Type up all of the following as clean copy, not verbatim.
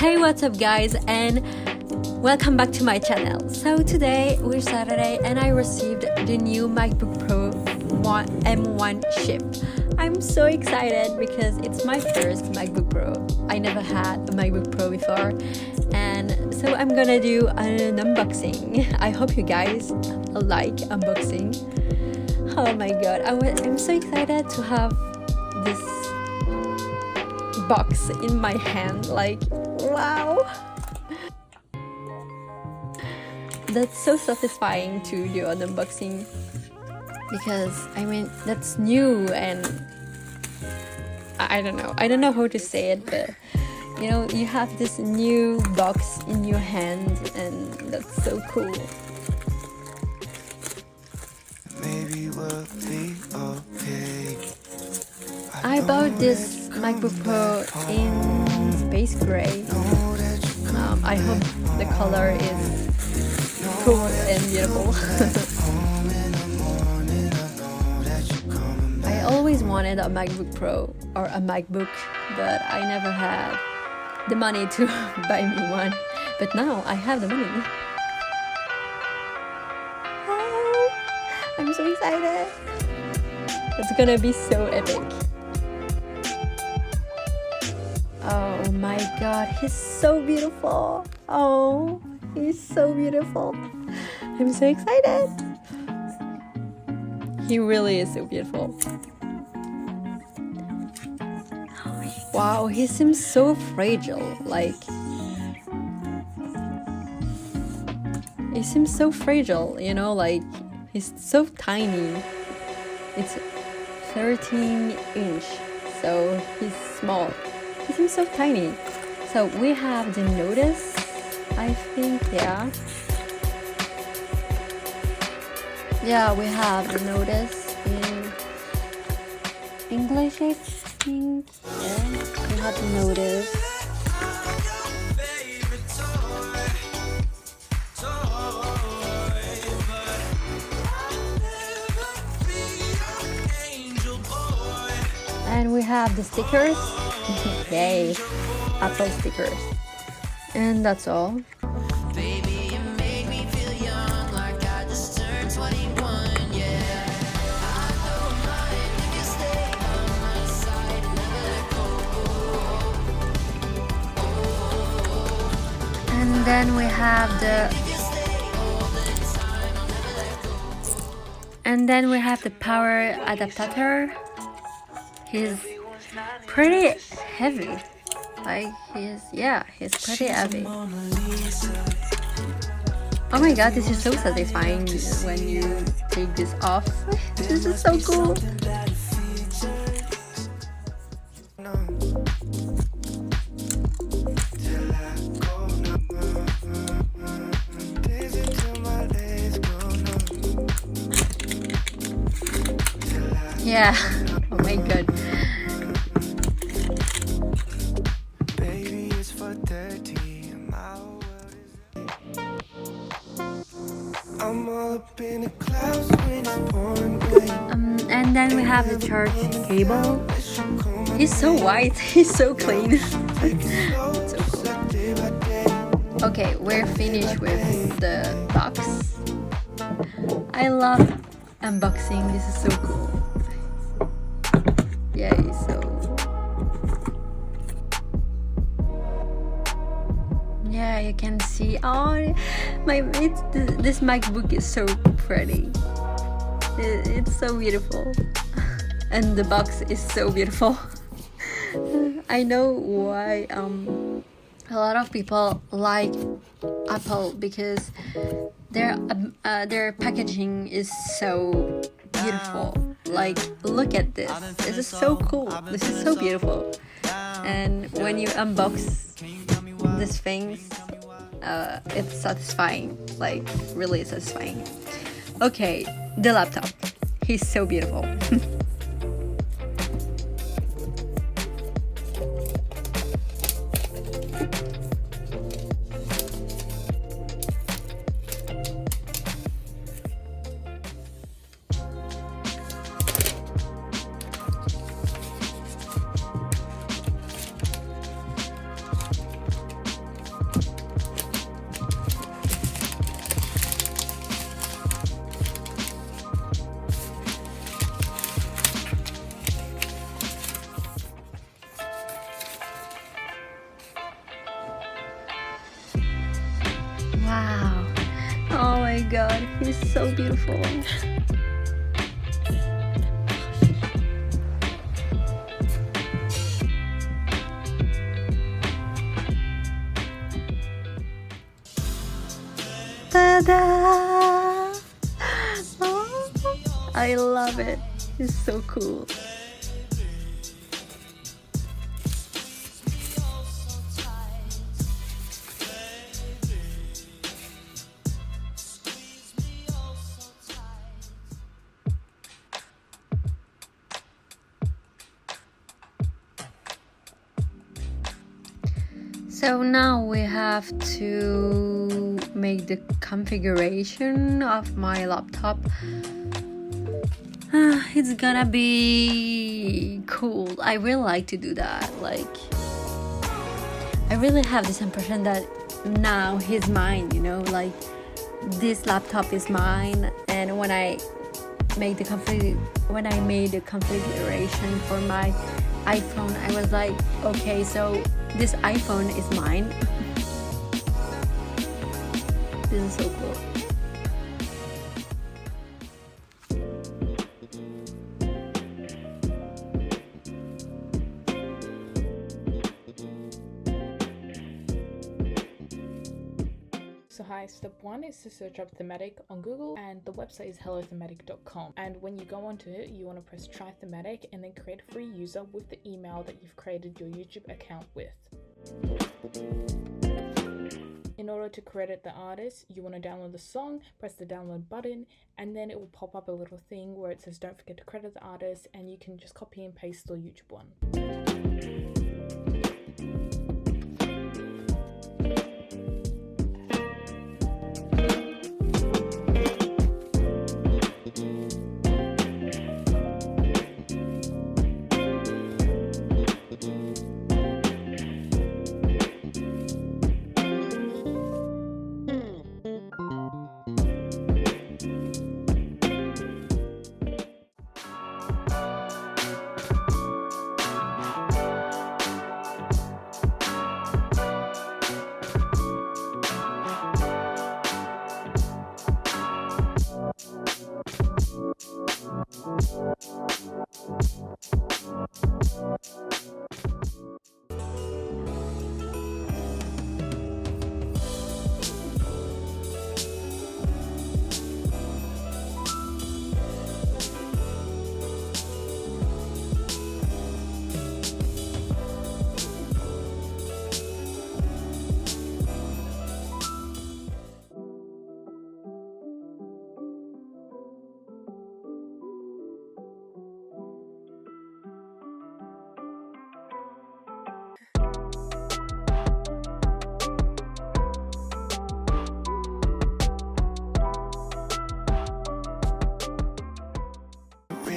Hey, what's up guys, and welcome back to my channel. So today we're Saturday and I received the new MacBook Pro M1 chip. I'm so excited because it's my first MacBook Pro. I never had a MacBook Pro before, and so I'm gonna do an unboxing. I hope you guys like unboxing. Oh my god, I'm so excited to have this box in my hand. Like, wow, that's so satisfying to do an unboxing, because I mean that's new, and I don't know how to say it, but you know, you have this new box in your hand and that's so cool. Maybe we'll be okay. I bought this MacBook Pro in space gray. I hope the color is cool and beautiful. I always wanted a MacBook Pro or a MacBook, but I never had the money to buy me one. But now I have the money. Oh, I'm so excited. It's gonna be so epic. Oh my god, he's so beautiful. Oh, he's so beautiful. I'm so excited. He really is so beautiful. Wow, he seems so fragile. Like, he seems so fragile, you know, like he's so tiny. It's 13-inch, so he's small. He seems so tiny. So we have the notice, I think, yeah. Yeah, we have the notice in English, I think. Yeah, we have the notice. And we have the stickers. Yay, Apple stickers. And that's all. And then we have the power adapter. He's pretty heavy. Like, he's pretty heavy. Oh my god, this is so satisfying when you take this off. This is so cool. Yeah, oh my god. And then we have the charge cable. He's so white, he's so clean. So cool. Okay, we're finished with the box. I love unboxing, this is so cool. Yay, so yeah, you can see, oh, this MacBook is so pretty. It's so beautiful, and the box is so beautiful. I know why a lot of people like Apple, because their packaging is so beautiful. Like, look at this. This is so cool. This is so beautiful. And when you unbox these things, it's satisfying. Like, really satisfying. Okay, the laptop. He's so beautiful. so beautiful. Ta-da! Oh, I love it. It's so cool. So now we have to make the configuration of my laptop. It's gonna be cool. I really like to do that. Like, I really have this impression that now he's mine, you know, like this laptop is mine. And when I made the configuration for my iPhone, I was like, okay, so this iPhone is mine. This is so cool. So hi, step 1 is to search up thematic on Google, and the website is hellothematic.com. And when you go onto it, you want to press try thematic and then create a free user with the email that you've created your YouTube account with. In order to credit the artist, you want to download the song, press the download button, and then it will pop up a little thing where it says don't forget to credit the artist, and you can just copy and paste the YouTube one.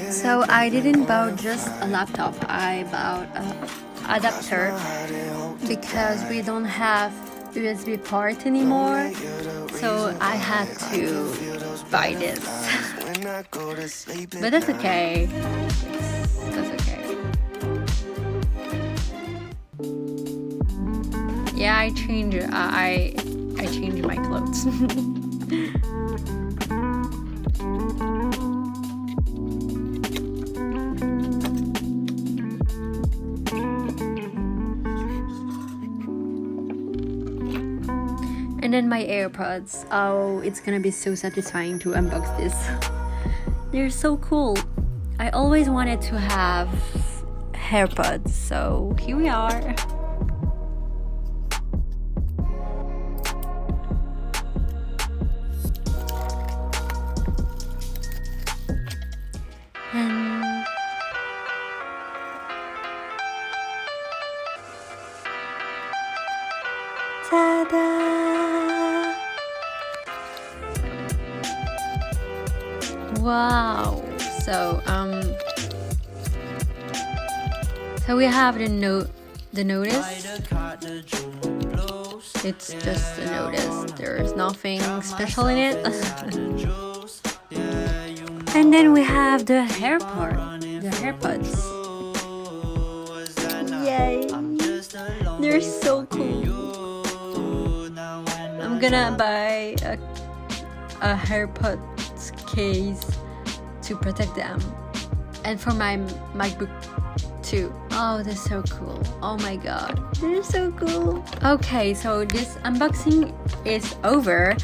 So I didn't buy just a laptop, I bought an adapter because we don't have USB port anymore, so I had to buy this. But that's okay. That's okay. Yeah, I changed my clothes. And then my AirPods. Oh, it's gonna be so satisfying to unbox this. They're so cool. I always wanted to have AirPods, so here we are. And ta-da! Wow. So we have the notice. It's just a notice. There's nothing special in it. And then we have the AirPods. Yay! They're so cool. I'm gonna buy a AirPods case to protect them. And for my MacBook too. Oh, that's so cool. Oh my god, they're so cool. Okay, so this unboxing is over.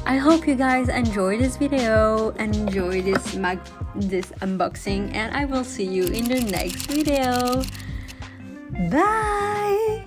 I hope you guys enjoy this video and enjoy this unboxing, and I will see you in the next video. Bye.